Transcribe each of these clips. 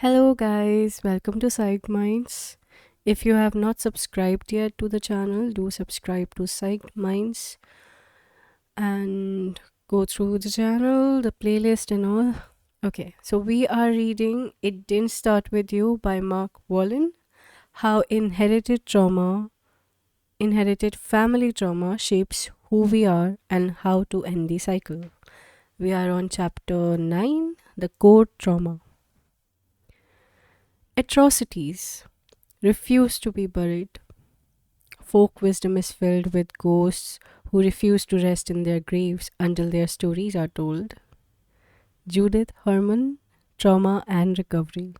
Hello, guys, welcome to Psyched Minds. If you have not subscribed yet to the channel, do subscribe to Psyched Minds and go through the channel, the playlist, and all. Okay, so we are reading It Didn't Start With You by Mark Wallen. How inherited family trauma shapes who we are and how to end the cycle. We are on chapter 9, the core trauma. Atrocities refuse to be buried. Folk wisdom is filled with ghosts who refuse to rest in their graves until their stories are told. Judith Herman, Trauma and Recovery.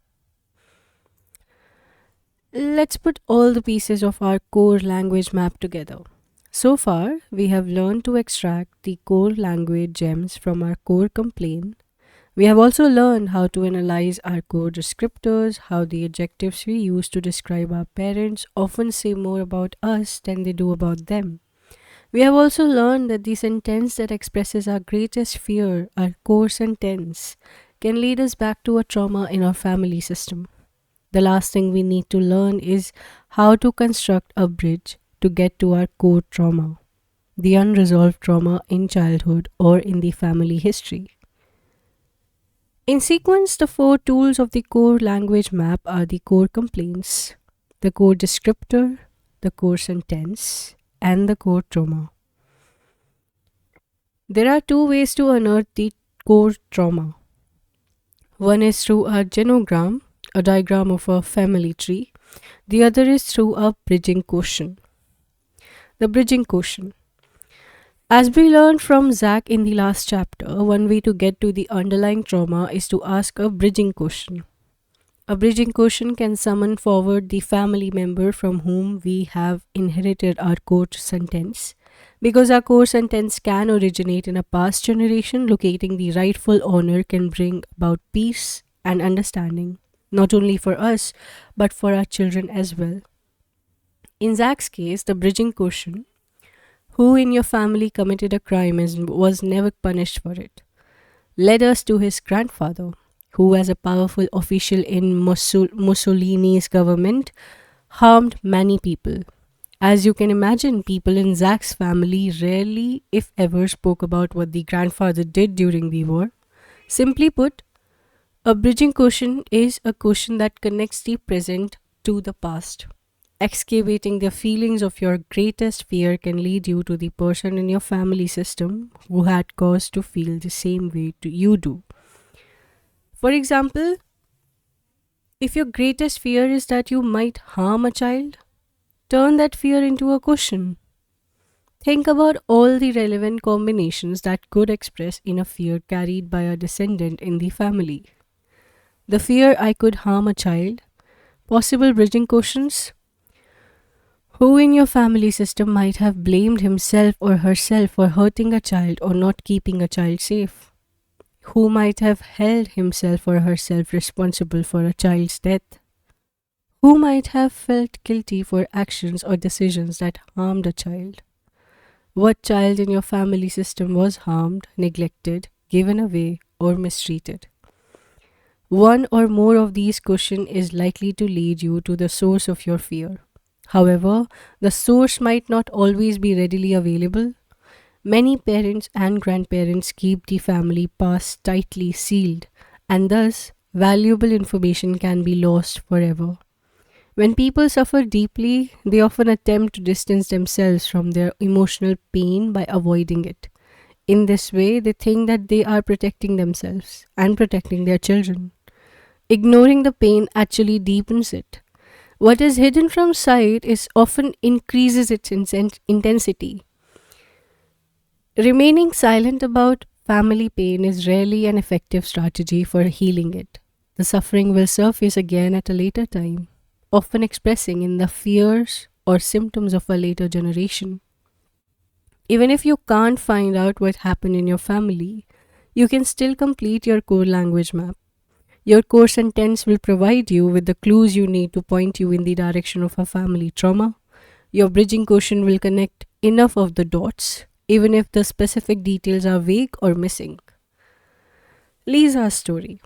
Let's put all the pieces of our core language map together. So far, we have learned to extract the core language gems from our core complaint. We have also learned how to analyze our core descriptors, how the adjectives we use to describe our parents often say more about us than they do about them. We have also learned that the sentence that expresses our greatest fear, our core sentence, can lead us back to a trauma in our family system. The last thing we need to learn is how to construct a bridge to get to our core trauma, the unresolved trauma in childhood or in the family history. In sequence, the four tools of the core language map are the core complaints, the core descriptor, the core sentence, and the core trauma. There are two ways to unearth the core trauma. One is through a genogram, a diagram of a family tree. The other is through a bridging question. The bridging question. As we learned from Zach in the last chapter, one way to get to the underlying trauma is to ask a bridging question. A bridging question can summon forward the family member from whom we have inherited our core sentence. Because our core sentence can originate in a past generation, locating the rightful owner can bring about peace and understanding, not only for us, but for our children as well. In Zach's case, the bridging question, who in your family committed a crime and was never punished for it, led us to his grandfather, who, as a powerful official in Mussolini's government, harmed many people. As you can imagine, people in Zach's family rarely, if ever, spoke about what the grandfather did during the war. Simply put, a bridging question is a question that connects the present to the past. Excavating the feelings of your greatest fear can lead you to the person in your family system who had cause to feel the same way you do. For example, if your greatest fear is that you might harm a child, turn that fear into a question. Think about all the relevant combinations that could express in a fear carried by a descendant in the family. The fear I could harm a child, possible bridging questions. Who in your family system might have blamed himself or herself for hurting a child or not keeping a child safe? Who might have held himself or herself responsible for a child's death? Who might have felt guilty for actions or decisions that harmed a child? What child in your family system was harmed, neglected, given away, or mistreated? One or more of these questions is likely to lead you to the source of your fear. However, the source might not always be readily available. Many parents and grandparents keep the family past tightly sealed, and thus valuable information can be lost forever. When people suffer deeply, they often attempt to distance themselves from their emotional pain by avoiding it. In this way, they think that they are protecting themselves and protecting their children. Ignoring the pain actually deepens it. What is hidden from sight is often increases its intensity. Remaining silent about family pain is rarely an effective strategy for healing it. The suffering will surface again at a later time, often expressing in the fears or symptoms of a later generation. Even if you can't find out what happened in your family, you can still complete your core language map. Your core sentence will provide you with the clues you need to point you in the direction of a family trauma. Your bridging question will connect enough of the dots, even if the specific details are vague or missing. Lisa's story.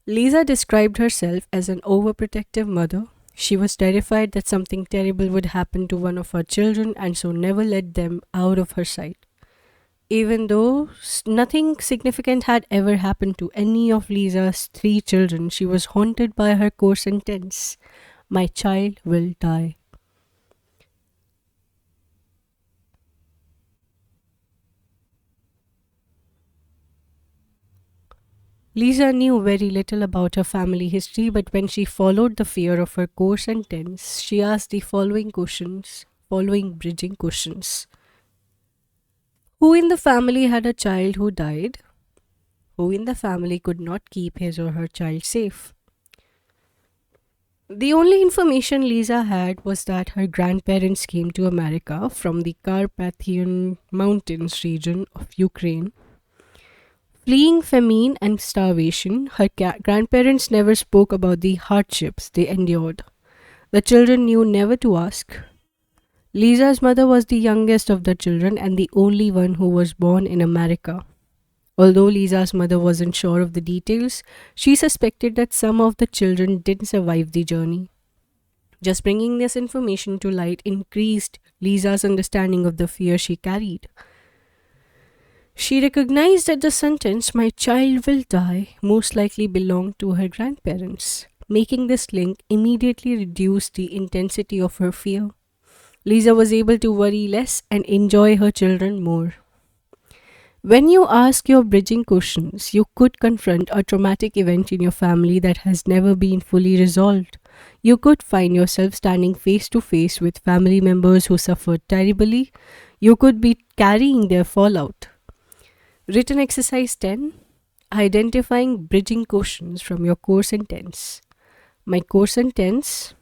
Lisa described herself as an overprotective mother. She was terrified that something terrible would happen to one of her children and so never let them out of her sight. Even though nothing significant had ever happened to any of Lisa's three children, she was haunted by her core sentence: "My child will die." Lisa knew very little about her family history, but when she followed the fear of her core sentence, she asked the following bridging questions. Who in the family had a child who died? Who in the family could not keep his or her child safe? The only information Lisa had was that her grandparents came to America from the Carpathian Mountains region of Ukraine. Fleeing famine and starvation, her grandparents never spoke about the hardships they endured. The children knew never to ask. Lisa's mother was the youngest of the children and the only one who was born in America. Although Lisa's mother wasn't sure of the details, she suspected that some of the children didn't survive the journey. Just bringing this information to light increased Lisa's understanding of the fear she carried. She recognized that the sentence, "My child will die," most likely belonged to her grandparents. Making this link immediately reduced the intensity of her fear. Lisa was able to worry less and enjoy her children more. When you ask your bridging questions, you could confront a traumatic event in your family that has never been fully resolved. You could find yourself standing face to face with family members who suffered terribly. You could be carrying their fallout. Written exercise 10: identifying bridging questions from your core sentence. My core sentence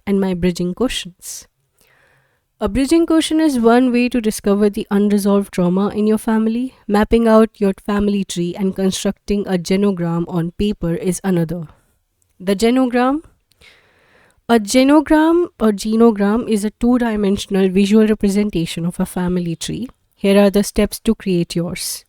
and my bridging questions. A bridging question is one way to discover the unresolved trauma in your family. Mapping out your family tree and constructing a genogram on paper is another. The genogram. A genogram or genogram is a two-dimensional visual representation of a family tree. Here are the steps to create yours.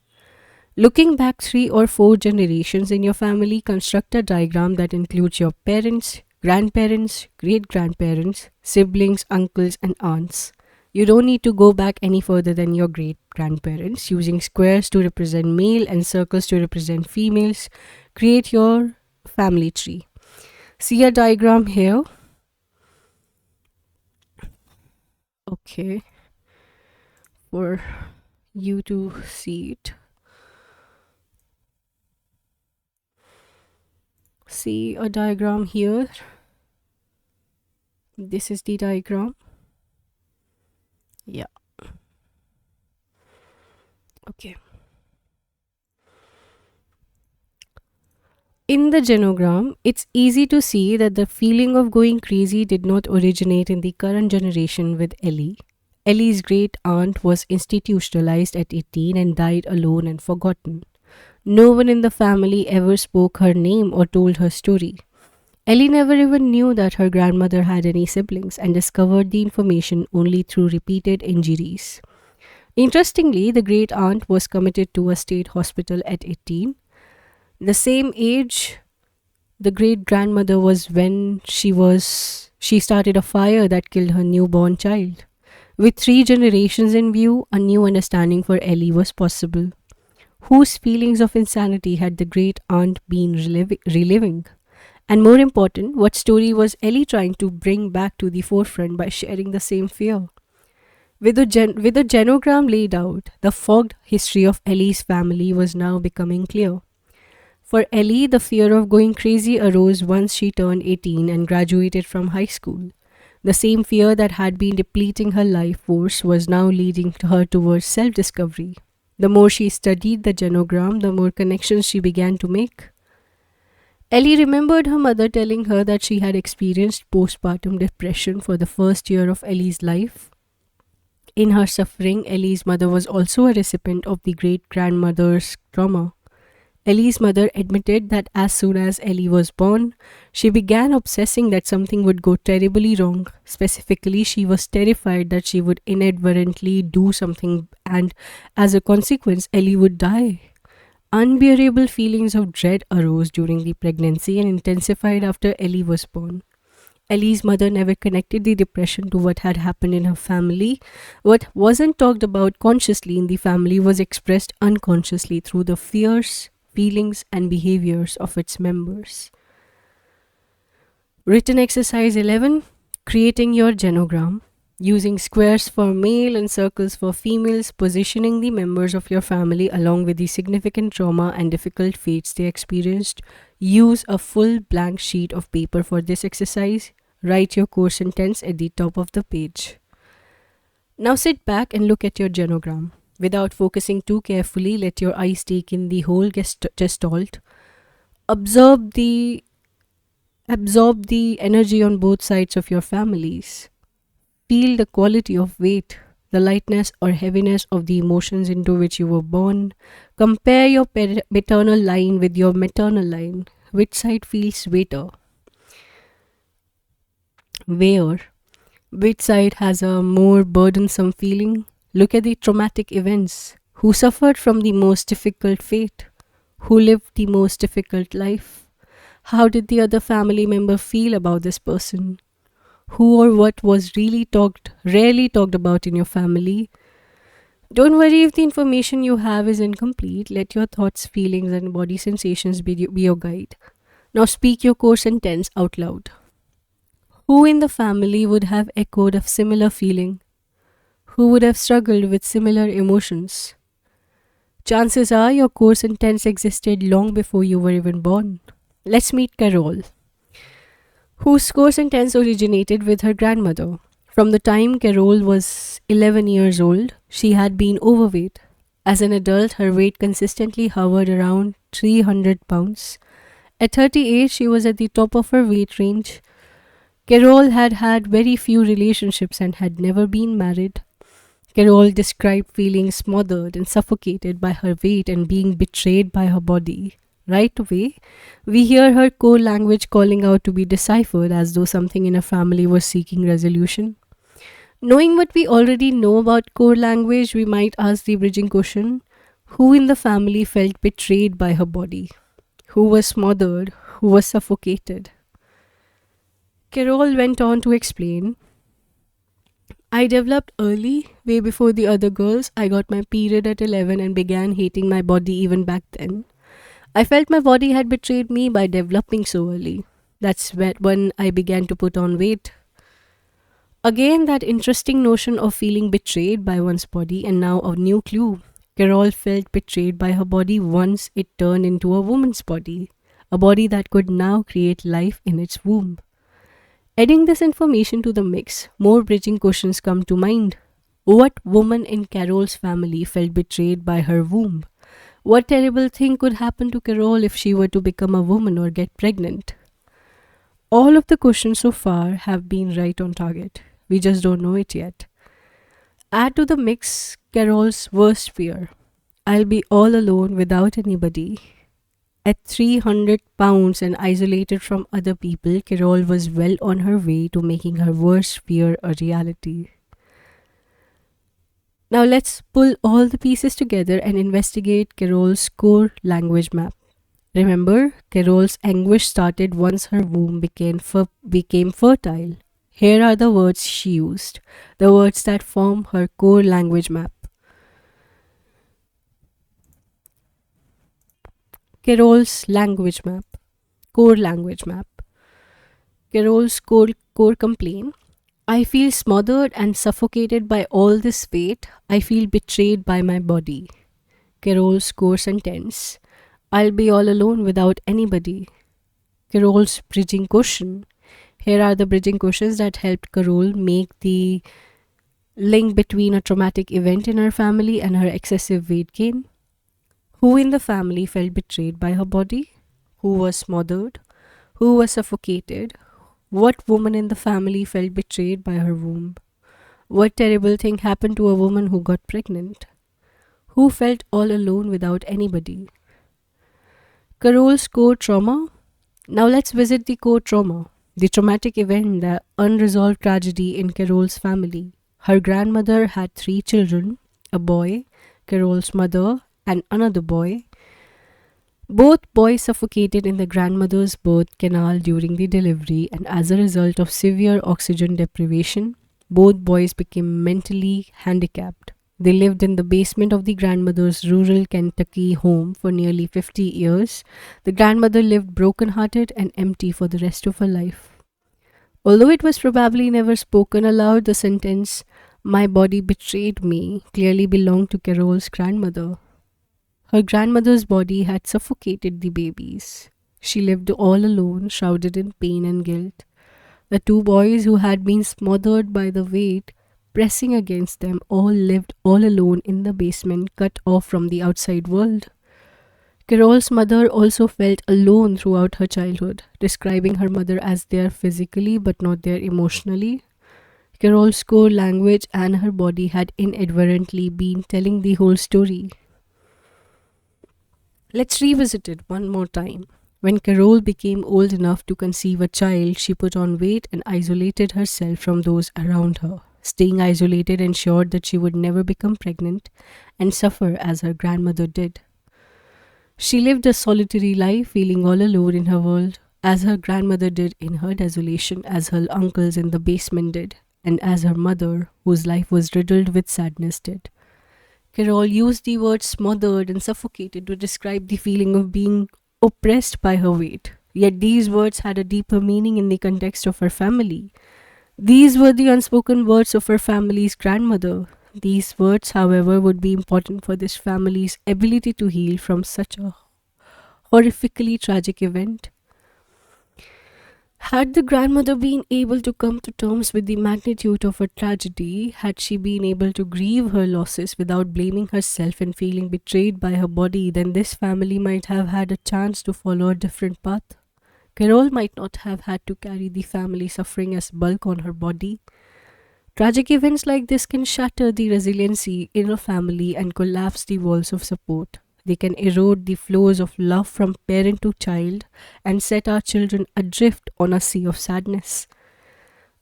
Looking back 3 or 4 generations in your family, construct a diagram that includes your parents, grandparents, great grandparents, siblings, uncles, and aunts. You don't need to go back any further than your great grandparents. Using squares to represent male and circles to represent females, create your family tree. See a diagram here. Okay, for you to see it. See a diagram here. This is the diagram. Yeah. Okay. In the genogram, it's easy to see that the feeling of going crazy did not originate in the current generation with Ellie. Ellie's great aunt was institutionalized at 18 and died alone and forgotten. No one in the family ever spoke her name or told her story. Ellie never even knew that her grandmother had any siblings and discovered the information only through repeated injuries. Interestingly, the great aunt was committed to a state hospital at 18. The same age the great grandmother was when she started a fire that killed her newborn child. With 3 generations in view, a new understanding for Ellie was possible. Whose feelings of insanity had the great aunt been reliving? And more important, what story was Ellie trying to bring back to the forefront by sharing the same fear? With the genogram laid out, the fogged history of Ellie's family was now becoming clear. For Ellie, the fear of going crazy arose once she turned 18 and graduated from high school. The same fear that had been depleting her life force was now leading her towards self-discovery. The more she studied the genogram, the more connections she began to make. Ellie remembered her mother telling her that she had experienced postpartum depression for the first year of Ellie's life. In her suffering, Ellie's mother was also a recipient of the great-grandmother's trauma. Ellie's mother admitted that as soon as Ellie was born, she began obsessing that something would go terribly wrong. Specifically, she was terrified that she would inadvertently do something and as a consequence, Ellie would die. Unbearable feelings of dread arose during the pregnancy and intensified after Ellie was born. Ellie's mother never connected the depression to what had happened in her family. What wasn't talked about consciously in the family was expressed unconsciously through the fears, feelings, and behaviors of its members. Written exercise 11, creating your genogram. Using squares for male and circles for females, positioning the members of your family along with the significant trauma and difficult fates they experienced. Use a full blank sheet of paper for this exercise. Write your core sentence at the top of the page. Now sit back and look at your genogram. Without focusing too carefully, let your eyes take in the whole gestalt. Absorb the energy on both sides of your families. Feel the quality of weight, the lightness or heaviness of the emotions into which you were born. Compare your paternal line with your maternal line. Which side feels weighter? Where? Which side has a more burdensome feeling? Look at the traumatic events. Who suffered from the most difficult fate? Who lived the most difficult life? How did the other family member feel about this person? Who or what was rarely talked about in your family? Don't worry if the information you have is incomplete. Let your thoughts, feelings, and body sensations be your guide. Now speak your core sentence out loud. Who in the family would have echoed a similar feeling? Who would have struggled with similar emotions? Chances are your core sentence existed long before you were even born. Let's meet Carol, whose core sentence originated with her grandmother. From the time Carol was 11 years old, she had been overweight. As an adult, her weight consistently hovered around 300 pounds. At 38, she was at the top of her weight range. Carol had had very few relationships and had never been married. Carol described feeling smothered and suffocated by her weight and being betrayed by her body. Right away, we hear her core language calling out to be deciphered as though something in her family was seeking resolution. Knowing what we already know about core language, we might ask the bridging question: who in the family felt betrayed by her body? Who was smothered? Who was suffocated? Carol went on to explain, I developed early, way before the other girls. I got my period at 11 and began hating my body even back then. I felt my body had betrayed me by developing so early. That's when I began to put on weight. Again, that interesting notion of feeling betrayed by one's body, and now a new clue. Carol felt betrayed by her body once it turned into a woman's body, a body that could now create life in its womb. Adding this information to the mix, more bridging questions come to mind. What woman in Carol's family felt betrayed by her womb? What terrible thing could happen to Carol if she were to become a woman or get pregnant? All of the questions so far have been right on target. We just don't know it yet. Add to the mix Carol's worst fear. I'll be all alone without anybody. At 300 pounds and isolated from other people, Carol was well on her way to making her worst fear a reality. Now let's pull all the pieces together and investigate Carol's core language map. Remember, Carol's anguish started once her womb became fertile. Here are the words she used, the words that form her core language map. Carol's language map, core language map. Carol's core complaint. I feel smothered and suffocated by all this weight. I feel betrayed by my body. Carol's core sentence. I'll be all alone without anybody. Carol's bridging question. Here are the bridging questions that helped Carol make the link between a traumatic event in her family and her excessive weight gain. Who in the family felt betrayed by her body? Who was smothered? Who was suffocated? What woman in the family felt betrayed by her womb? What terrible thing happened to a woman who got pregnant? Who felt all alone without anybody? Carol's core trauma. Now let's visit the core trauma, the traumatic event, the unresolved tragedy in Carol's family. Her grandmother had 3 children, a boy, Carol's mother, and another boy. Both boys suffocated in the grandmother's birth canal during the delivery, and as a result of severe oxygen deprivation, both boys became mentally handicapped. They lived in the basement of the grandmother's rural Kentucky home for nearly 50 years. The grandmother lived broken-hearted and empty for the rest of her life. Although it was probably never spoken aloud, the sentence, "My body betrayed me," clearly belonged to Carol's grandmother. Her grandmother's body had suffocated the babies. She lived all alone, shrouded in pain and guilt. The two boys who had been smothered by the weight pressing against them all lived all alone in the basement, cut off from the outside world. Carol's mother also felt alone throughout her childhood, describing her mother as there physically but not there emotionally. Carol's core language and her body had inadvertently been telling the whole story. Let's revisit it one more time. When Carol became old enough to conceive a child, she put on weight and isolated herself from those around her. Staying isolated ensured that she would never become pregnant and suffer as her grandmother did. She lived a solitary life, feeling all alone in her world, as her grandmother did in her desolation, as her uncles in the basement did, and as her mother, whose life was riddled with sadness, did. Carol used the words smothered and suffocated to describe the feeling of being oppressed by her weight. Yet these words had a deeper meaning in the context of her family. These were the unspoken words of her family's grandmother. These words, however, would be important for this family's ability to heal from such a horrifically tragic event. Had the grandmother been able to come to terms with the magnitude of her tragedy, had she been able to grieve her losses without blaming herself and feeling betrayed by her body, then this family might have had a chance to follow a different path. Carol might not have had to carry the family suffering as bulk on her body. Tragic events like this can shatter the resiliency in a family and collapse the walls of support. They can erode the flows of love from parent to child and set our children adrift on a sea of sadness.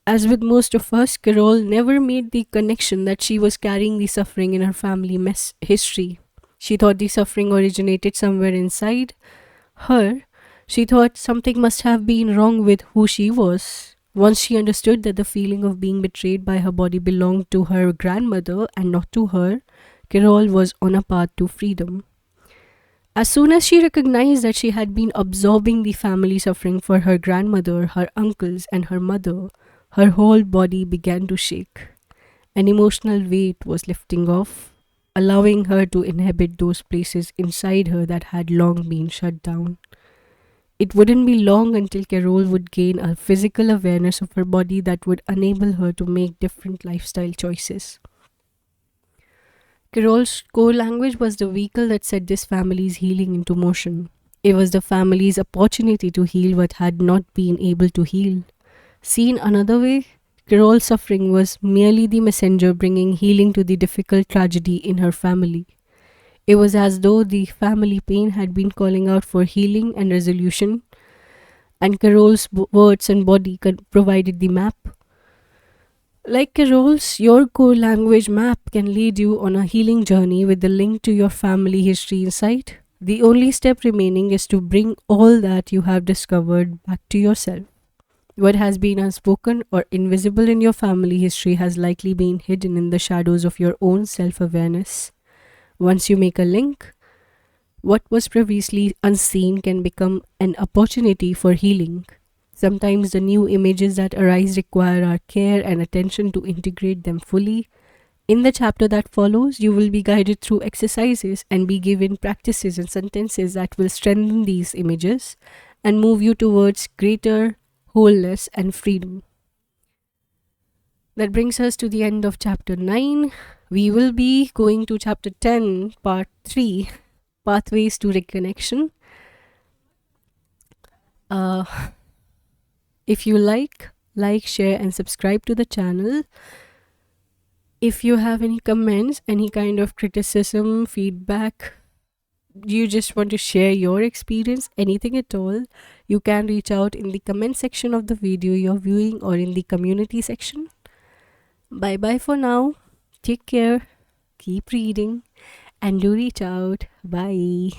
As with most of us, Carol never made the connection that she was carrying the suffering in her family history. She thought the suffering originated somewhere inside her. She thought something must have been wrong with who she was. Once she understood that the feeling of being betrayed by her body belonged to her grandmother and not to her, Carol was on a path to freedom. As soon as she recognized that she had been absorbing the family suffering for her grandmother, her uncles, and her mother, her whole body began to shake. An emotional weight was lifting off, allowing her to inhabit those places inside her that had long been shut down. It wouldn't be long until Carol would gain a physical awareness of her body that would enable her to make different lifestyle choices. Carol's core language was the vehicle that set this family's healing into motion. It was the family's opportunity to heal what had not been able to heal. Seen another way, Carol's suffering was merely the messenger bringing healing to the difficult tragedy in her family. It was as though the family pain had been calling out for healing and resolution, and Carol's words and body provided the map. Like Carol's, your core language map can lead you on a healing journey with the link to your family history inside. The only step remaining is to bring all that you have discovered back to yourself. What has been unspoken or invisible in your family history has likely been hidden in the shadows of your own self-awareness. Once you make a link, what was previously unseen can become an opportunity for healing. Sometimes the new images that arise require our care and attention to integrate them fully. In the chapter that follows, you will be guided through exercises and be given practices and sentences that will strengthen these images and move you towards greater wholeness and freedom. That brings us to the end of chapter 9. We will be going to chapter 10, part 3, Pathways to Reconnection. If you like, share, and subscribe to the channel. If you have any comments, any kind of criticism, feedback, you just want to share your experience, anything at all, you can reach out in the comment section of the video you're viewing or in the community section. Bye bye for now. Take care. Keep reading and do reach out. Bye.